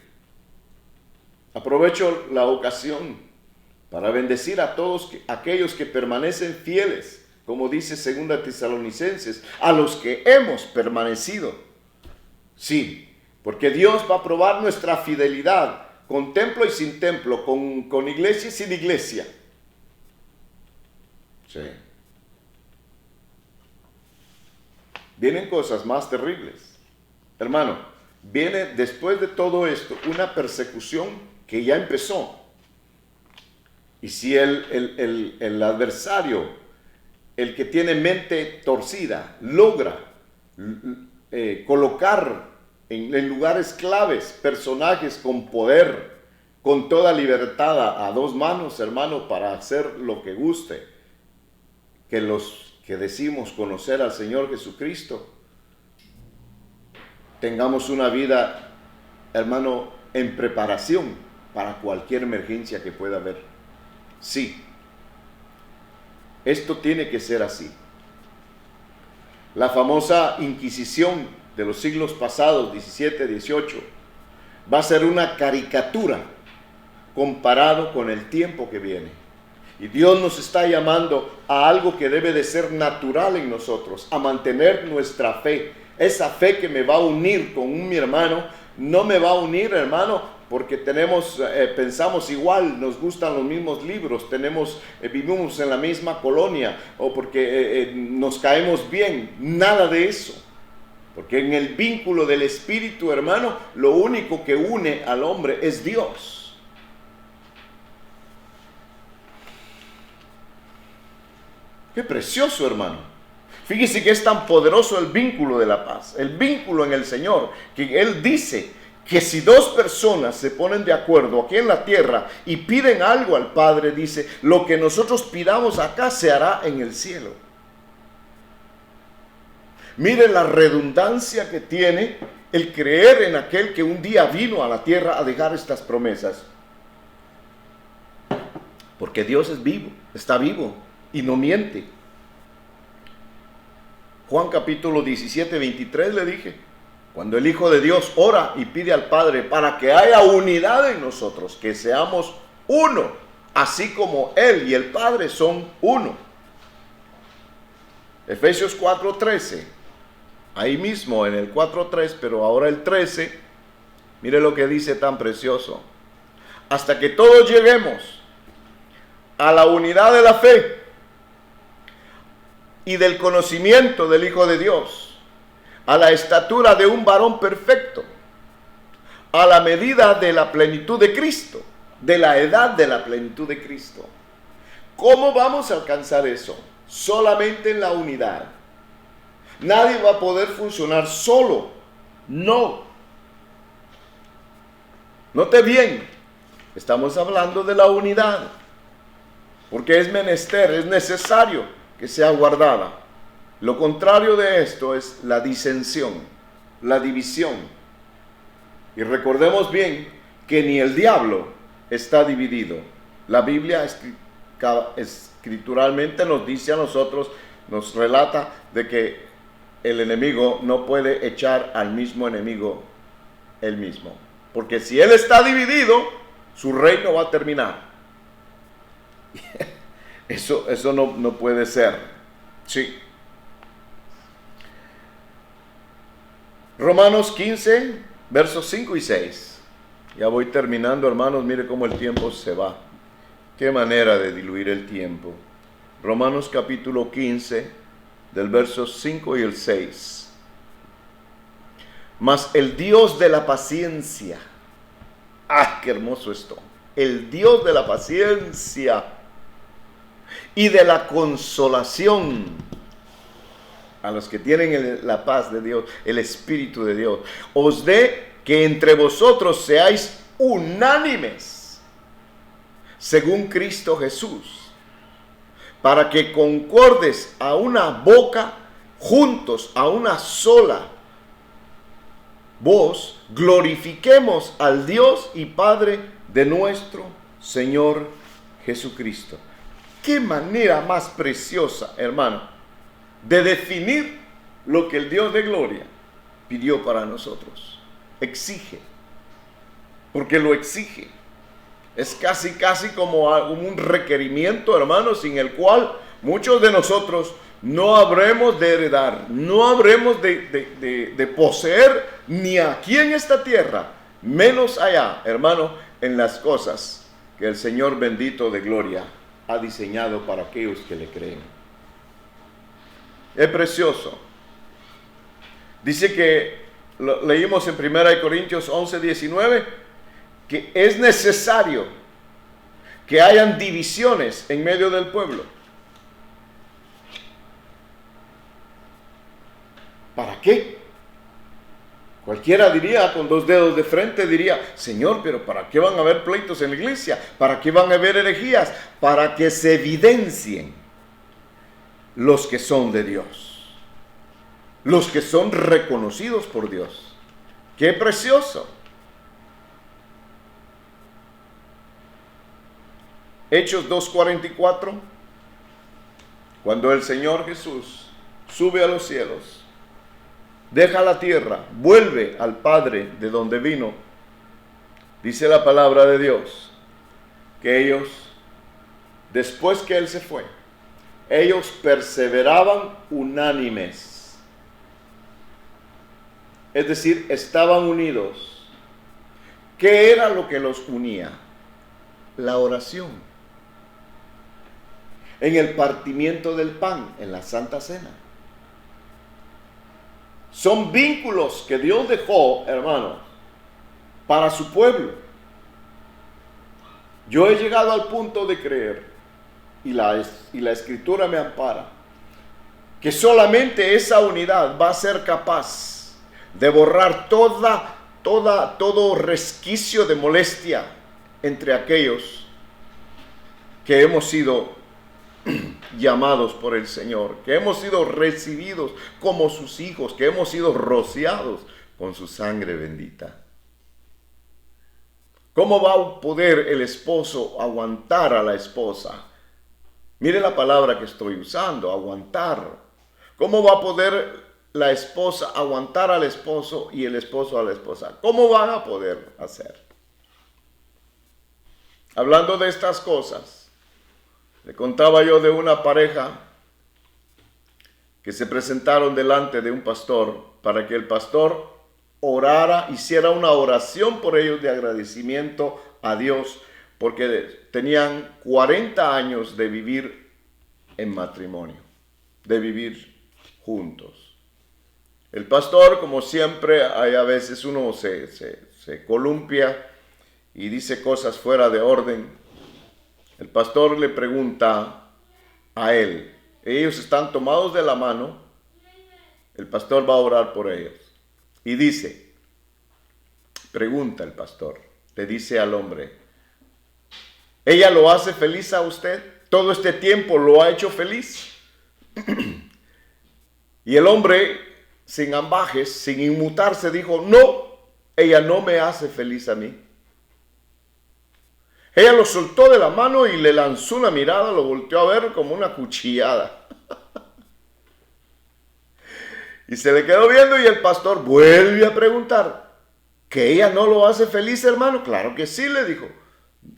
Aprovecho la ocasión para bendecir a todos aquellos que permanecen fieles, como dice 2 Tesalonicenses, a los que hemos permanecido. Sí, porque Dios va a probar nuestra fidelidad con templo y sin templo, con iglesia y sin iglesia. Sí. Vienen cosas más terribles. Hermano, viene después de todo esto una persecución que ya empezó. Y si el adversario, el que tiene mente torcida, logra colocar en lugares claves personajes con poder, con toda libertad a dos manos, hermano, para hacer lo que guste, que los que decimos conocer al Señor Jesucristo, tengamos una vida, hermano, en preparación para cualquier emergencia que pueda haber. Sí, esto tiene que ser así. La famosa Inquisición de los siglos pasados, 17, 18, va a ser una caricatura comparado con el tiempo que viene. Y Dios nos está llamando a algo que debe de ser natural en nosotros, a mantener nuestra fe. Esa fe que me va a unir con mi hermano, no me va a unir, hermano, porque pensamos igual, nos gustan los mismos libros, vivimos en la misma colonia, o porque nos caemos bien. Nada de eso. Porque en el vínculo del Espíritu, hermano, lo único que une al hombre es Dios. Qué precioso, hermano. Fíjese que es tan poderoso el vínculo de la paz, el vínculo en el Señor, que Él dice que si dos personas se ponen de acuerdo aquí en la tierra y piden algo al Padre, dice, lo que nosotros pidamos acá se hará en el cielo. Mire la redundancia que tiene el creer en aquel que un día vino a la tierra a dejar estas promesas. Porque Dios es vivo, está vivo y no miente. Juan capítulo 17, 23 le dije, cuando el Hijo de Dios ora y pide al Padre para que haya unidad en nosotros, que seamos uno, así como Él y el Padre son uno. Efesios 4:13, ahí mismo en el 4:3, pero ahora el 13, mire lo que dice tan precioso. Hasta que todos lleguemos a la unidad de la fe y del conocimiento del Hijo de Dios, a la estatura de un varón perfecto, a la medida de la plenitud de Cristo, de la edad de la plenitud de Cristo. ¿Cómo vamos a alcanzar eso? Solamente en la unidad. Nadie va a poder funcionar solo. No. Note bien, estamos hablando de la unidad, porque es menester, es necesario que sea guardada. Lo contrario de esto es la disensión, la división. Y recordemos bien que ni el diablo está dividido. La Biblia escrituralmente nos dice a nosotros, nos relata de que el enemigo no puede echar al mismo enemigo él mismo. Porque si él está dividido, su reino va a terminar. Eso no puede ser. Sí. Romanos 15, versos 5 y 6. Ya voy terminando, hermanos. Mire cómo el tiempo se va. Qué manera de diluir el tiempo. Romanos capítulo 15, del verso 5 y el 6. Mas el Dios de la paciencia. ¡Ah, qué hermoso esto! El Dios de la paciencia y de la consolación, a los que tienen la paz de Dios, el Espíritu de Dios, os dé que entre vosotros seáis unánimes, según Cristo Jesús, para que concordes a una boca, juntos a una sola voz, glorifiquemos al Dios y Padre de nuestro Señor Jesucristo. Qué manera más preciosa, hermano, de definir lo que el Dios de gloria pidió para nosotros. Exige, porque lo exige. Es casi como un requerimiento, hermano, sin el cual muchos de nosotros no habremos de heredar, no habremos de poseer ni aquí en esta tierra, menos allá, hermano, en las cosas que el Señor bendito de gloria ha diseñado para aquellos que le creen. Es precioso. Dice que, leímos en 1 Corintios 11, 19, que es necesario que hayan divisiones en medio del pueblo. ¿Para qué? Cualquiera diría, con dos dedos de frente, diría: Señor, pero ¿para qué van a haber pleitos en la iglesia? ¿Para qué van a haber herejías? Para que se evidencien los que son de Dios, los que son reconocidos por Dios. ¡Qué precioso! Hechos 2:44, cuando el Señor Jesús sube a los cielos, deja la tierra, vuelve al Padre de donde vino, dice la palabra de Dios, que ellos, después que Él se fue, ellos perseveraban unánimes. Es decir, estaban unidos. ¿Qué era lo que los unía? La oración. En el partimiento del pan, en la Santa Cena. Son vínculos que Dios dejó, hermanos, para su pueblo. Yo he llegado al punto de creer, y la Escritura me ampara, que solamente esa unidad va a ser capaz de borrar todo resquicio de molestia entre aquellos que hemos sido llamados por el Señor, que hemos sido recibidos como sus hijos, que hemos sido rociados con su sangre bendita. ¿Cómo va a poder el esposo aguantar a la esposa? Mire la palabra que estoy usando, aguantar. ¿Cómo va a poder la esposa aguantar al esposo y el esposo a la esposa? ¿Cómo van a poder hacer? Hablando de estas cosas, le contaba yo de una pareja que se presentaron delante de un pastor para que el pastor orara, hiciera una oración por ellos de agradecimiento a Dios, porque tenían 40 años de vivir en matrimonio, de vivir juntos. El pastor, como siempre, hay a veces uno se columpia y dice cosas fuera de orden. El pastor le pregunta a él, ellos están tomados de la mano, el pastor va a orar por ellos. Y dice, pregunta el pastor, le dice al hombre, ¿ella lo hace feliz a usted? ¿Todo este tiempo lo ha hecho feliz? Y el hombre, sin ambajes, sin inmutarse, dijo, no, ella no me hace feliz a mí. Ella lo soltó de la mano y le lanzó una mirada, lo volteó a ver como una cuchillada. Y se le quedó viendo y el pastor vuelve a preguntar, ¿que ella no lo hace feliz, hermano? Claro que sí, le dijo.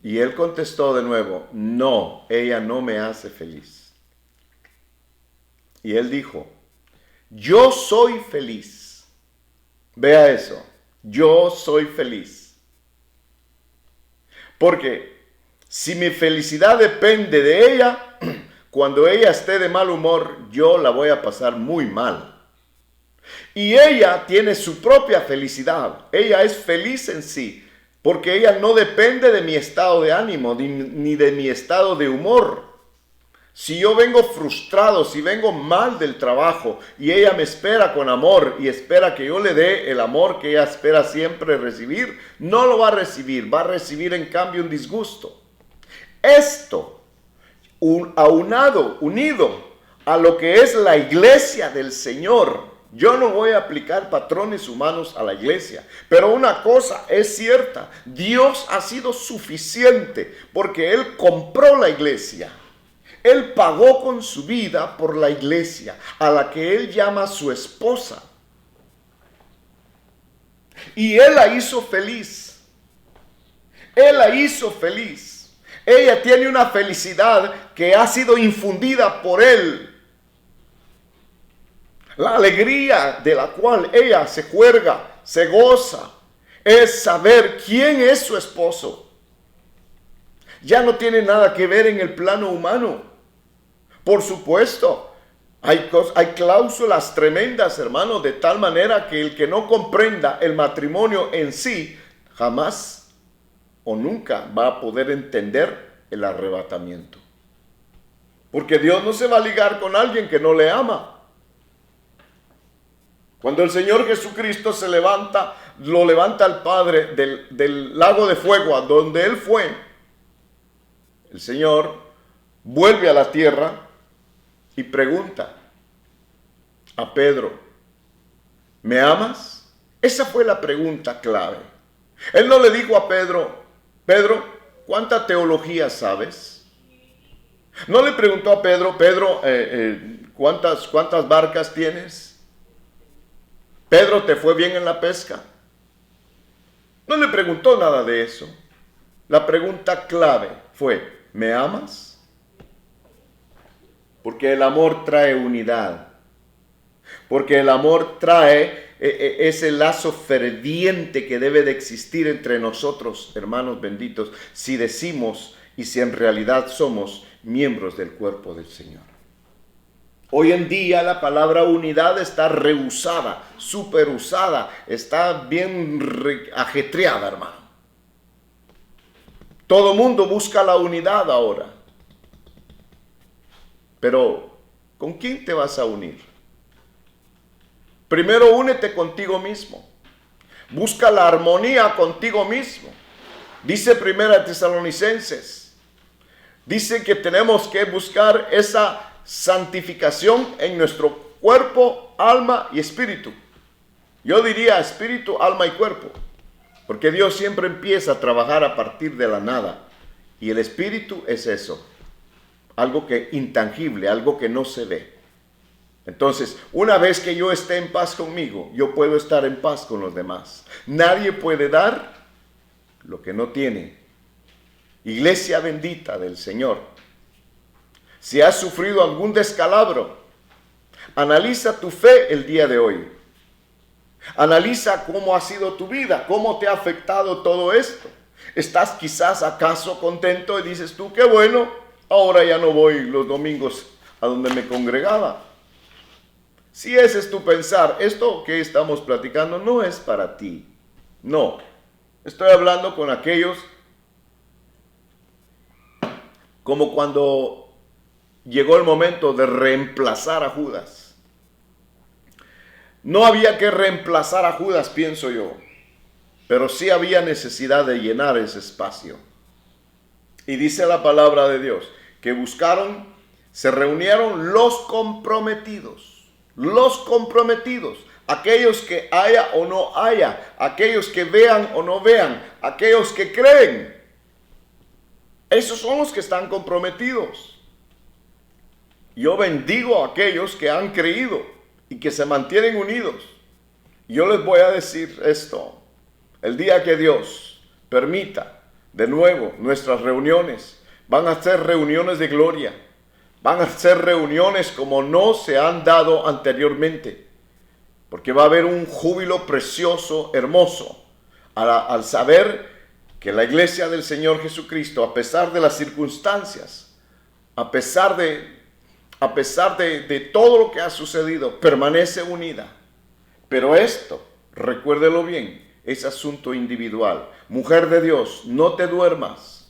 Y él contestó de nuevo, no, ella no me hace feliz. Y él dijo, yo soy feliz. Vea eso, yo soy feliz. Porque si mi felicidad depende de ella, cuando ella esté de mal humor, yo la voy a pasar muy mal. Y ella tiene su propia felicidad. Ella es feliz en sí, porque ella no depende de mi estado de ánimo, ni de mi estado de humor. Si yo vengo frustrado, si vengo mal del trabajo y ella me espera con amor y espera que yo le dé el amor que ella espera siempre recibir, no lo va a recibir en cambio un disgusto. Esto unido a lo que es la iglesia del Señor. Yo no voy a aplicar patrones humanos a la iglesia, pero una cosa es cierta: Dios ha sido suficiente porque Él compró la iglesia. Él pagó con su vida por la iglesia, a la que Él llama su esposa. Y Él la hizo feliz. Él la hizo feliz. Ella tiene una felicidad que ha sido infundida por Él. La alegría de la cual ella se juerga, se goza, es saber quién es su esposo. Ya no tiene nada que ver en el plano humano. Por supuesto, hay cláusulas tremendas, hermanos, de tal manera que el que no comprenda el matrimonio en sí, jamás o nunca va a poder entender el arrebatamiento. Porque Dios no se va a ligar con alguien que no le ama. Cuando el Señor Jesucristo se levanta, lo levanta al Padre del lago de fuego a donde Él fue, el Señor vuelve a la tierra y pregunta a Pedro: ¿me amas? Esa fue la pregunta clave. Él no le dijo a Pedro: Pedro, ¿cuánta teología sabes? No le preguntó a Pedro: Pedro, ¿cuántas barcas tienes? Pedro, ¿te fue bien en la pesca? No le preguntó nada de eso. La pregunta clave fue: ¿me amas? Porque el amor trae unidad. Porque el amor trae ese lazo ferviente que debe de existir entre nosotros, hermanos benditos, si decimos y si en realidad somos miembros del cuerpo del Señor. Hoy en día la palabra unidad está reusada, superusada, está bien ajetreada, hermano. Todo mundo busca la unidad ahora. Pero, ¿con quién te vas a unir? Primero únete contigo mismo. Busca la armonía contigo mismo. Dice Primera Tesalonicenses. Dice que tenemos que buscar esa santificación en nuestro cuerpo, alma y espíritu. Yo diría espíritu, alma y cuerpo, porque Dios siempre empieza a trabajar a partir de la nada, y el espíritu es eso, algo que intangible, algo que no se ve. Entonces, una vez que yo esté en paz conmigo, yo puedo estar en paz con los demás. Nadie puede dar lo que no tiene. Iglesia bendita del Señor, si has sufrido algún descalabro, analiza tu fe el día de hoy. Analiza cómo ha sido tu vida, cómo te ha afectado todo esto. ¿Estás quizás acaso contento y dices tú: qué bueno, ahora ya no voy los domingos a donde me congregaba? Si ese es tu pensar, esto que estamos platicando no es para ti. No, estoy hablando con aquellos como cuando llegó el momento de reemplazar a Judas. No había que reemplazar a Judas, pienso yo, pero sí había necesidad de llenar ese espacio. Y dice la palabra de Dios que se reunieron los comprometidos, aquellos que haya o no haya, aquellos que vean o no vean, aquellos que creen. Esos son los que están comprometidos. Yo bendigo a aquellos que han creído y que se mantienen unidos. Yo les voy a decir esto: el día que Dios permita de nuevo nuestras reuniones, van a ser reuniones de gloria, van a ser reuniones como no se han dado anteriormente, porque va a haber un júbilo precioso, hermoso, al saber que la iglesia del Señor Jesucristo, a pesar de las circunstancias, a pesar de todo lo que ha sucedido, permanece unida. Pero esto, recuérdelo bien, es asunto individual. Mujer de Dios, no te duermas,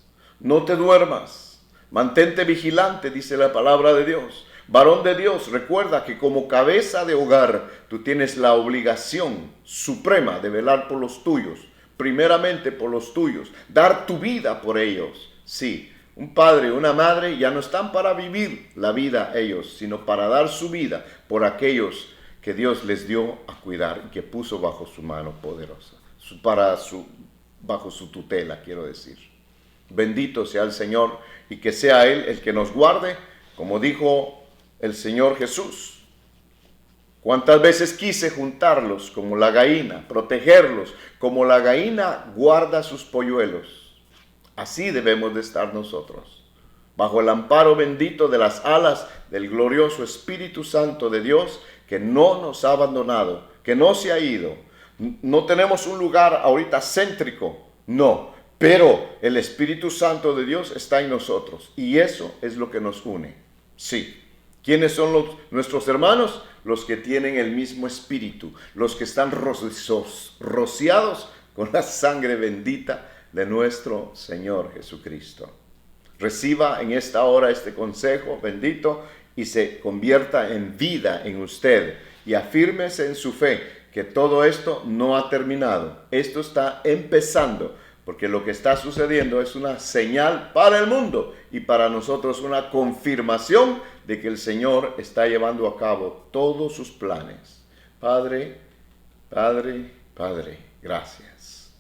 mantente vigilante, dice la palabra de Dios. Varón de Dios, recuerda que como cabeza de hogar, tú tienes la obligación suprema de velar por los tuyos, primeramente por los tuyos, dar tu vida por ellos. Sí, un padre, una madre, ya no están para vivir la vida ellos, sino para dar su vida por aquellos que Dios les dio a cuidar y que puso bajo su mano poderosa, bajo su tutela, quiero decir. Bendito sea el Señor y que sea Él el que nos guarde, como dijo el Señor Jesús. Cuántas veces quise juntarlos como la gallina, protegerlos como la gallina guarda sus polluelos. Así debemos de estar nosotros, bajo el amparo bendito de las alas del glorioso Espíritu Santo de Dios, que no nos ha abandonado, que no se ha ido. No tenemos un lugar ahorita céntrico, no, pero el Espíritu Santo de Dios está en nosotros y eso es lo que nos une. Sí. ¿Quiénes son nuestros hermanos? Los que tienen el mismo espíritu, los que están rociados con la sangre bendita de nuestro Señor Jesucristo. Reciba en esta hora este consejo bendito y se convierta en vida en usted y afírmese en su fe que todo esto no ha terminado. Esto está empezando, porque lo que está sucediendo es una señal para el mundo y para nosotros una confirmación de que el Señor está llevando a cabo todos sus planes. Padre, Padre, Padre, gracias.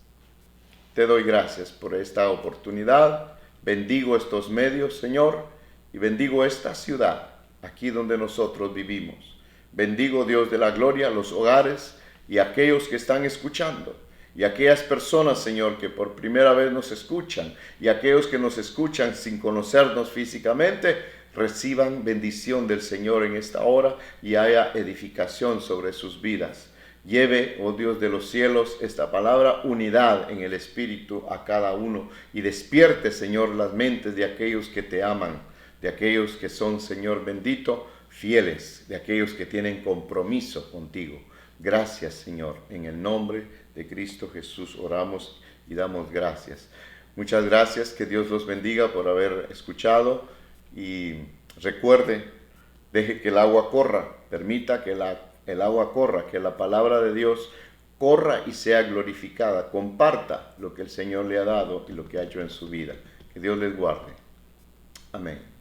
Te doy gracias por esta oportunidad. Bendigo estos medios, Señor, y bendigo esta ciudad, aquí donde nosotros vivimos. Bendigo, Dios de la gloria, los hogares y aquellos que están escuchando. Y aquellas personas, Señor, que por primera vez nos escuchan, y aquellos que nos escuchan sin conocernos físicamente, reciban bendición del Señor en esta hora y haya edificación sobre sus vidas. Lleve, oh Dios de los cielos, esta palabra unidad en el Espíritu a cada uno y despierte, Señor, las mentes de aquellos que te aman, de aquellos que son, Señor bendito, fieles, de aquellos que tienen compromiso contigo. Gracias, Señor, en el nombre de Cristo Jesús oramos y damos gracias. Muchas gracias, que Dios los bendiga por haber escuchado y recuerde, deje que el agua corra, permita que el agua corra, que la palabra de Dios corra y sea glorificada. Comparta lo que el Señor le ha dado y lo que ha hecho en su vida. Que Dios les guarde. Amén.